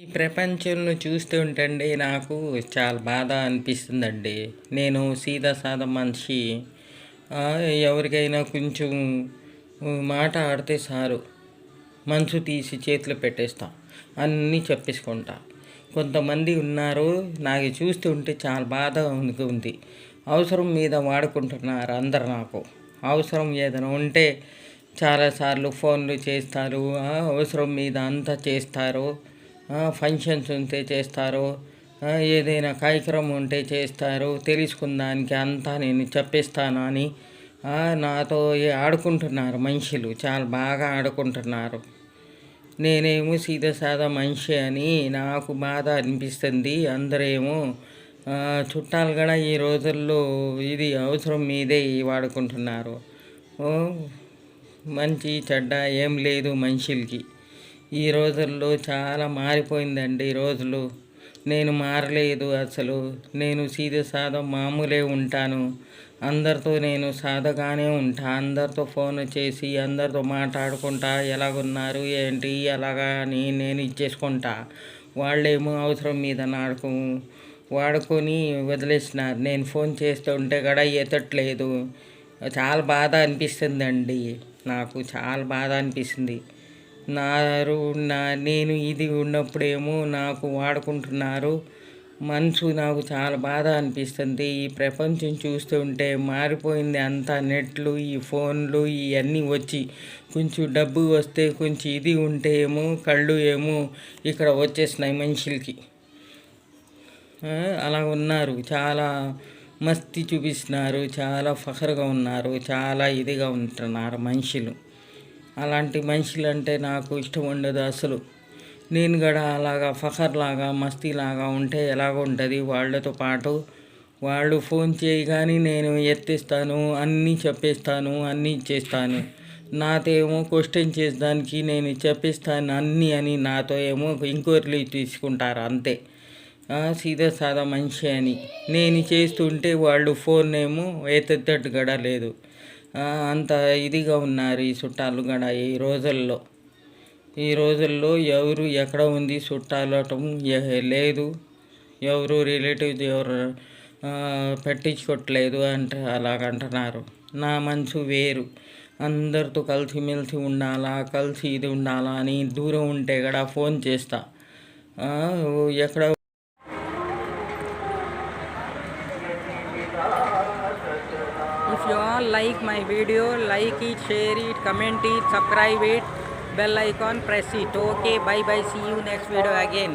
ఈ ప్రపంచంలో చూస్తూ ఉంటండి నాకు చాలా బాధ అనిపిస్తుందండి. నేను సీదా సాదా మనిషి. ఎవరికైనా కొంచెం మాట ఆడితే సారు మనసు తీసి చేతిలో పెట్టేస్తా, అన్నీ చెప్పేసుకుంటా. కొంతమంది ఉన్నారు, నాకు చూస్తూ ఉంటే చాలా బాధ ఉంది. అవసరం మీద వాడుకుంటున్నారు అందరు. నాకు అవసరం ఏదైనా ఉంటే చాలాసార్లు ఫోన్లు చేస్తారు, అవసరం మీద అంతా చేస్తారు. ఫంక్షన్స్ ఉంటే చేస్తారు, ఏదైనా కార్యక్రమం ఉంటే చేస్తారు. తెలుసుకుందానికి అంతా నేను చెప్పిస్తాను అని నాతో ఆడుకుంటున్నారు మనుషులు, చాలా బాగా ఆడుకుంటున్నారు. నేనేమో సీదా సాదా మనిషి అని నాకు బాధ అనిపిస్తుంది. అందరేమో చుట్టాలు కూడా ఈ రోజుల్లో ఇది అవసరం మీదే వాడుకుంటున్నారు. మంచి చెడ్డ ఏం లేదు మనుషులకి. ఈ రోజుల్లో చాలా మారిపోయిందండి రోజులు. నేను మారలేదు అసలు. నేను సీదా సాదా మామూలే ఉంటాను. అందరితో నేను సాదాగానే ఉంటా. అందరితో ఫోన్ చేసి అందరితో మాట్లాడుకుంటా, ఎలాగున్నారు ఏంటి ఎలాగా అని నేను ఇచ్చేసుకుంటా. వాళ్ళేమో అవసరం మీద నాకు వాడుకొని వదిలేసినారు. నేను ఫోన్ చేస్తుంటే కూడా ఎత్తట్లేదు. చాలా బాధ అనిపిస్తుందండి, నాకు చాలా బాధ అనిపిస్తుంది. నేను ఇది ఉన్నప్పుడేమో నాకు వాడుకుంటున్నారు. మనసు నాకు చాలా బాధ అనిపిస్తుంది. ఈ ప్రపంచం చూస్తుంటే మారిపోయింది అంతా. నెట్లు, ఈ ఫోన్లు ఇవన్నీ వచ్చి కొంచెం డబ్బు వస్తే కొంచెం ఇది ఉంటే ఏమో కళ్ళు ఏమో ఇక్కడ వచ్చేసినాయి మనుషులకి. అలా ఉన్నారు, చాలా మస్తీ చూపిస్తున్నారు, చాలా ఫఖర్గా ఉన్నారు, చాలా ఇదిగా ఉంటున్నారు మనుషులు. అలాంటి మనుషులు అంటే నాకు ఇష్టం ఉండదు అసలు. నేను కూడా అలాగా ఫఖర్లాగా మస్తీలాగా ఉంటే ఎలాగ ఉంటుంది వాళ్ళతో పాటు. వాళ్ళు ఫోన్ చేయగానే నేను ఎత్తిస్తాను, అన్నీ చెప్పేస్తాను, అన్నీ ఇచ్చేస్తాను. నాతో ఏమో క్వశ్చన్ చేసేదానికి నేను చెప్పిస్తాను అన్నీ అని నాతో ఏమో ఇంక్వైరీలు తీసుకుంటారు అంతే. సీదా సాదా మనిషి అని నేను చేస్తుంటే వాళ్ళు ఫోన్ ఏమో ఎత్తేటట్టు కూడా లేదు. అంత ఇదిగా ఉన్నారు ఈ చుట్టాలు కూడా ఈ రోజుల్లో ఎవరు ఎక్కడ ఉంది చుట్టాలటం లేదు. ఎవరు రిలేటివ్స్ ఎవరు పట్టించుకోవట్లేదు అంటే అలాగంటున్నారు. నా మనసు వేరు. అందరితో కలిసిమెలిసి ఉండాలా, కలిసి ఇది ఉండాలా అని దూరం ఉంటే కూడా ఫోన్ చేస్తా. ఎక్కడ If you all like my video, like it, share it, comment it, subscribe it, bell icon press it. Okay, bye bye, see you next video again.